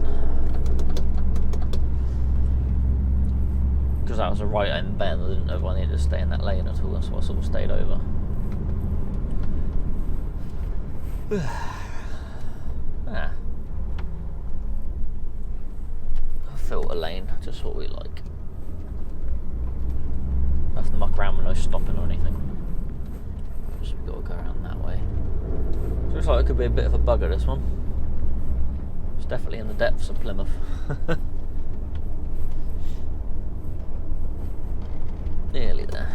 Because that was a right end bend, I didn't know if I needed to stay in that lane at all, so I sort of stayed over. Ah. Filter lane, just what we like. I have to muck around with no stopping or anything. So we've got to go around that way. So looks like it could be a bit of a bugger, this one. It's definitely in the depths of Plymouth. Nearly there.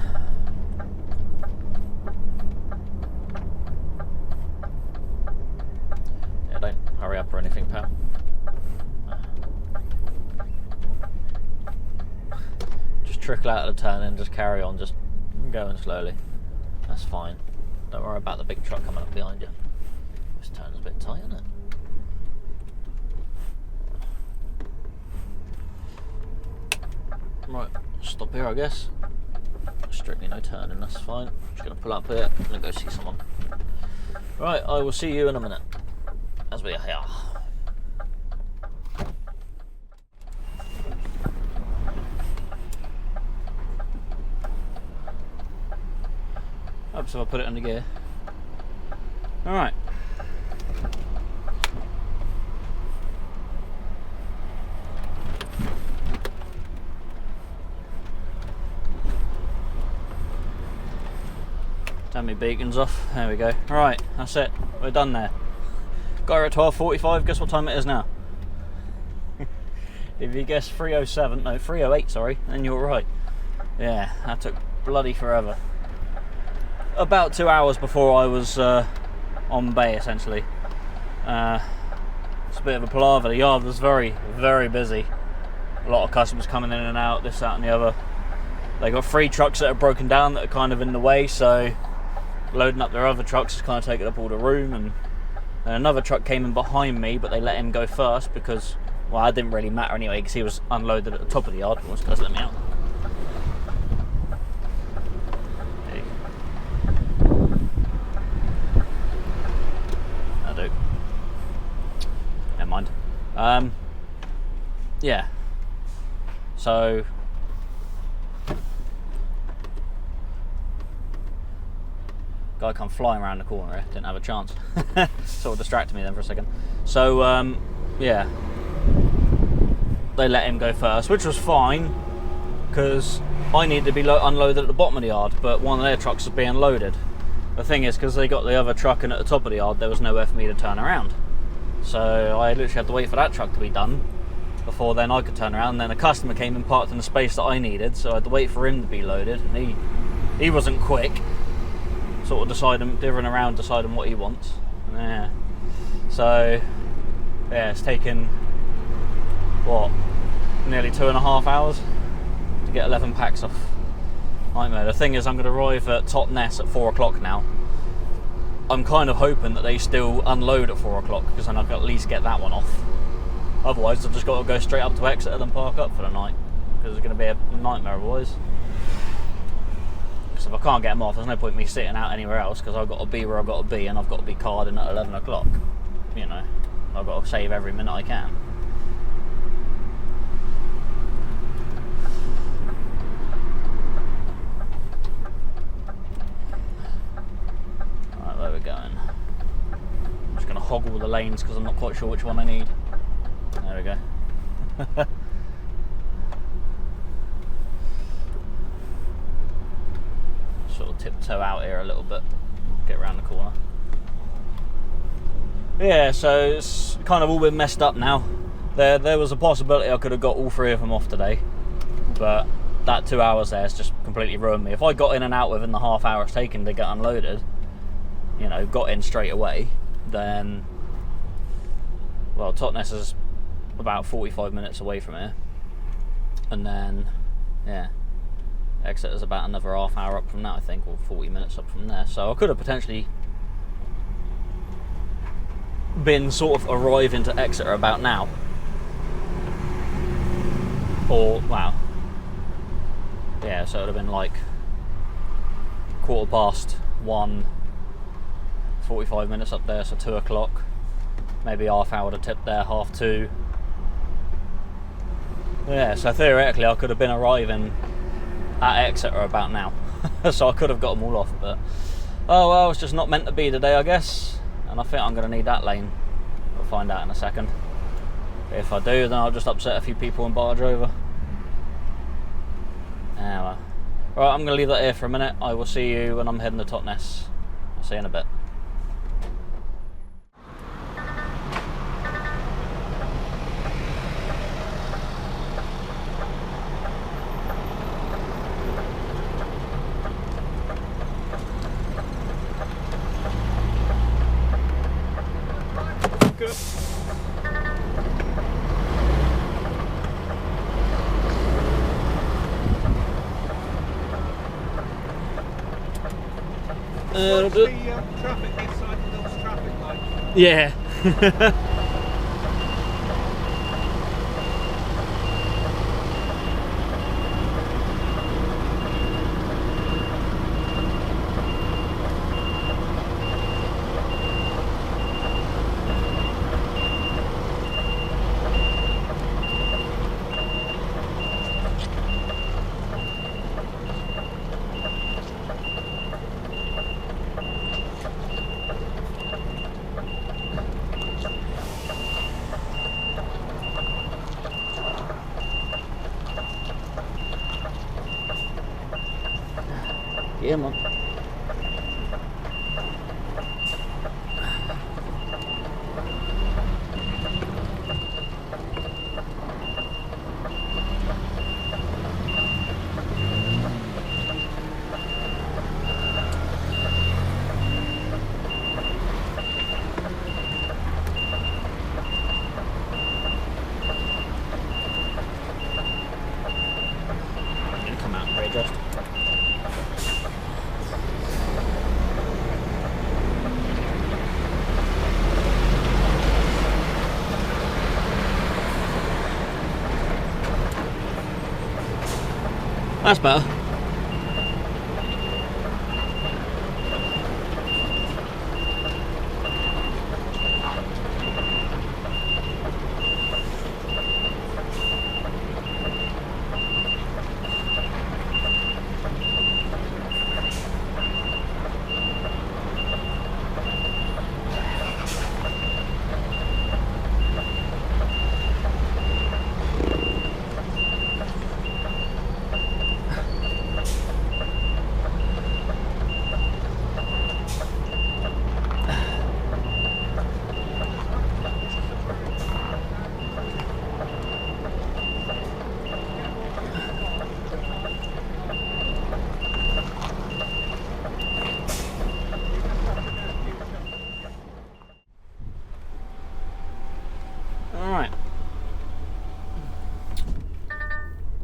Yeah, don't hurry up or anything, pal. Trickle out of the turn and just carry on, just going slowly. That's fine. Don't worry about the big truck coming up behind you. This turn is a bit tight, isn't it? Right, stop here I guess. Strictly no turning, that's fine. Just gonna pull up here and go see someone. Right, I will see you in a minute. As we are here. So I'll put it under gear. Alright. Turn my beacons off. There we go. Right, that's it. We're done there. Got here at 12:45. Guess what time it is now? If you guess 3:07, no 3:08, sorry, then you're right. Yeah, that took bloody forever. About 2 hours before I was on bay, essentially. It's a bit of a palaver. The yard was very, very busy. A lot of customers coming in and out, this, that and the other. They got 3 trucks that are broken down that are kind of in the way, so loading up their other trucks is kind of taking up all the room. And another truck came in behind me, but they let him go first because, well, it didn't really matter anyway because he was unloaded at the top of the yard. Well, guys, let me out. Hey. I do. Never mind. Yeah. So. Guy come flying around the corner here, didn't have a chance. Sort of distracted me then for a second. So, yeah. They let him go first, which was fine, because I needed to be unloaded at the bottom of the yard, but one of their trucks was being loaded. The thing is, because they got the other truck in at the top of the yard, there was nowhere for me to turn around. So I literally had to wait for that truck to be done, before then I could turn around. And then a customer came and parked in the space that I needed, so I had to wait for him to be loaded, and he wasn't quick. Sort of differing around, deciding what he wants. Yeah. So, yeah, it's taken, what, nearly 2.5 hours to get 11 packs off. Nightmare. The thing is, I'm going to arrive at Totnes at 4 o'clock now. I'm kind of hoping that they still unload at 4 o'clock, because then I can at least get that one off. Otherwise, I've just got to go straight up to Exeter and park up for the night, because it's going to be a nightmare otherwise. If I can't get them off, there's no point in me sitting out anywhere else, because I've got to be where I've got to be, and I've got to be carded in at 11 o'clock. You know, I've got to save every minute I can. Right, where we're going. I'm just going to hoggle the lanes because I'm not quite sure which one I need. There we go. Sort of tiptoe out here a little bit, get around the corner. Yeah, so it's kind of all been messed up now. There was a possibility I could have got all 3 of them off today, but that 2 hours there has just completely ruined me. If I got in and out within the half hour it's taken to get unloaded, you know, got in straight away, then, well, Totnes is about 45 minutes away from here, and then, yeah, Exeter's about another half hour up from that, I think, or 40 minutes up from there. So I could have potentially been sort of arriving to Exeter about now. Or, wow. Yeah, so it would have been like 1:15, 45 minutes up there, so 2 o'clock. Maybe half hour to tip there, 2:30. Yeah, so theoretically I could have been arriving at Exeter about now. So I could have got them all off, but oh well, it's just not meant to be today, I guess. And I think I'm going to need that lane. We'll find out in a second. If I do, then I'll just upset a few people and barge over. Yeah, well. Right, I'm going to leave that here for a minute. I will see you when I'm heading to Totnes. I'll see you in a bit. What's the traffic inside the North traffic like? Yeah. Yeah, man. That's better.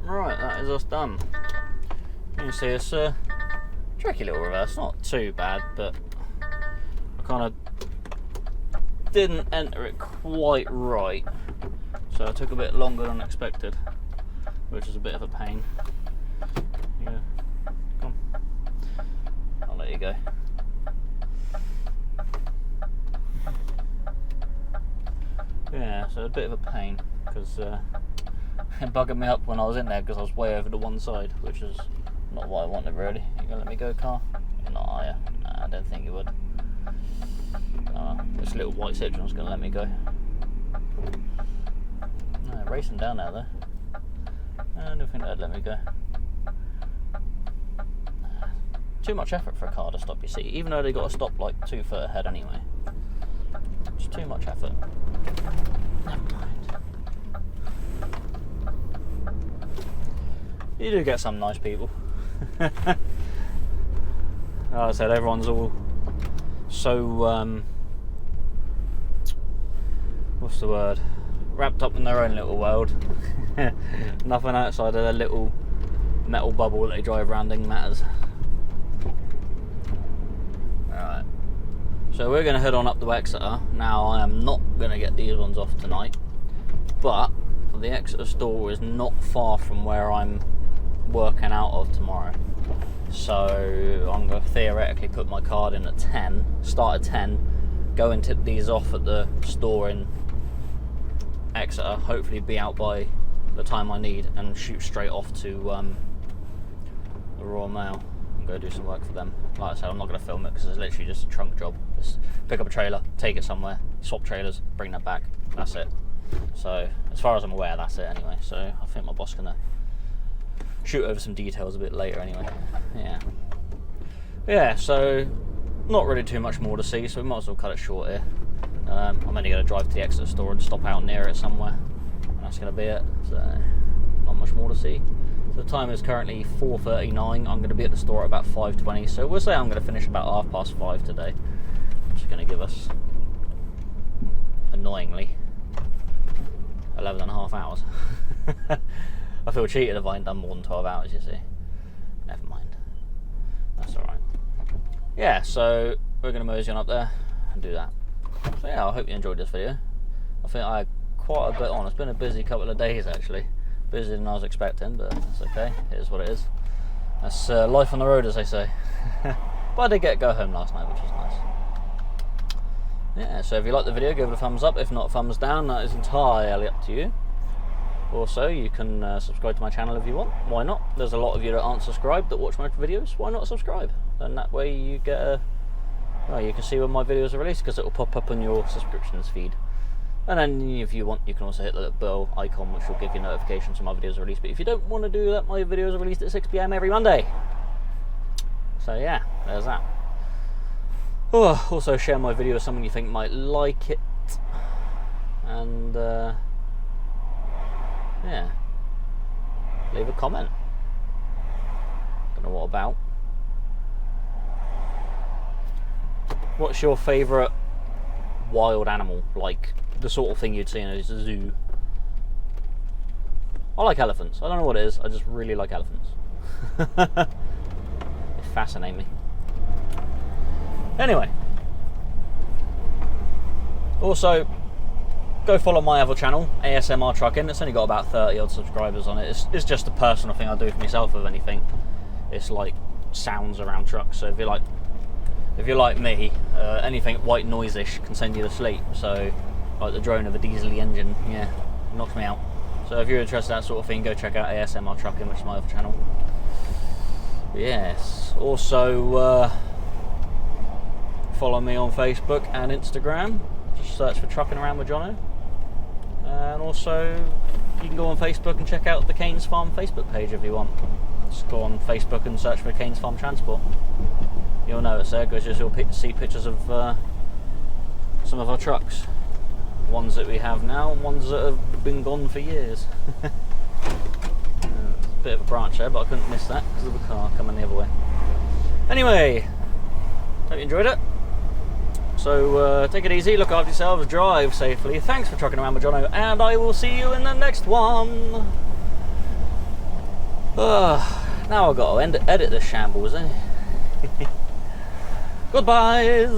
Right, that is us done. You can see it's a tricky little reverse, not too bad, but I kind of didn't enter it quite right, so it took a bit longer than expected, which is a bit of a pain. Yeah, come on. I'll let you go. Yeah, so a bit of a pain, because it buggered me up when I was in there because I was way over to one side, which is not what I wanted really. You gonna let me go, car? You're not, are you? Nah, I don't think you would. This little white Citroen's gonna let me go. No, racing down there though. I don't think they'd let me go. Too much effort for a car to stop, you see, even though they got to stop like 2 foot ahead anyway. It's too much effort. Never mind. You do get some nice people. Like I said, everyone's all so what's the word? Wrapped up in their own little world. Nothing outside of their little metal bubble that they drive around in matters. Alright. So we're going to head on up to Exeter. Now I am not going to get these ones off tonight, but the Exeter store is not far from where I'm working out of tomorrow. So I'm going to theoretically put my card in at 10, start at 10, go and tip these off at the store in Exeter, hopefully be out by the time I need, and shoot straight off to the Royal Mail and go do some work for them. Like I said, I'm not going to film it because it's literally just a trunk job. Just pick up a trailer, take it somewhere, swap trailers, bring that back, that's it. So as far as I'm aware, that's it anyway. So I think my boss is going to shoot over some details a bit later anyway. Yeah, so not really too much more to see, so we might as well cut it short here. I'm only going to drive to the Exeter store and stop out near it somewhere, and that's going to be it. So not much more to see. So the time is currently 4:39. I'm going to be at the store at about 5:20, so we'll say I'm going to finish about 5:30 today, which is going to give us, annoyingly, 11.5 hours. I feel cheated if I ain't done more than 12 hours, you see. Never mind. That's alright. Yeah, so we're going to mosey on up there and do that. So yeah, I hope you enjoyed this video. I think I had quite a bit on. It's been a busy couple of days actually. Busier than I was expecting, but that's okay. It is what it is. That's life on the road, as they say. But I did get to go home last night, which was nice. Yeah, so if you liked the video, give it a thumbs up. If not, a thumbs down. That is entirely up to you. Also, you can subscribe to my channel if you want. Why not? There's a lot of you that aren't subscribed that watch my videos. Why not subscribe? And that way you get a... Well, you can see when my videos are released because it will pop up on your subscriptions feed. And then if you want, you can also hit the little bell icon, which will give you notifications when my videos are released. But if you don't want to do that, my videos are released at 6 PM every Monday. So yeah, there's that. Oh, also share my video with someone you think might like it. And yeah, leave a comment. Don't know what about. What's your favourite wild animal? Like the sort of thing you'd see in a zoo? I like elephants. I don't know what it is. I just really like elephants. They fascinate me. Anyway. Also, go follow my other channel, ASMR Truckin. It's only got about 30 odd subscribers on it. It's just a personal thing I do for myself, if anything. It's like sounds around trucks. So if you're like me, anything white noise-ish can send you to sleep. So like the drone of a diesel engine, yeah, knocks me out. So if you're interested in that sort of thing, go check out ASMR Truckin, which is my other channel. Yes. Also, follow me on Facebook and Instagram. Just search for Truckin' Around with Jono. And also, you can go on Facebook and check out the Cains Farm Facebook page if you want. Just go on Facebook and search for Cains Farm Transport. You'll know it's there because you'll see pictures of some of our trucks. Ones that we have now and ones that have been gone for years. A bit of a branch there, but I couldn't miss that because of the car coming the other way. Anyway, hope you enjoyed it. So take it easy, look after yourselves, drive safely. Thanks for trucking around with Jono, and I will see you in the next one. Now I've got to edit this shambles, eh? Goodbyes.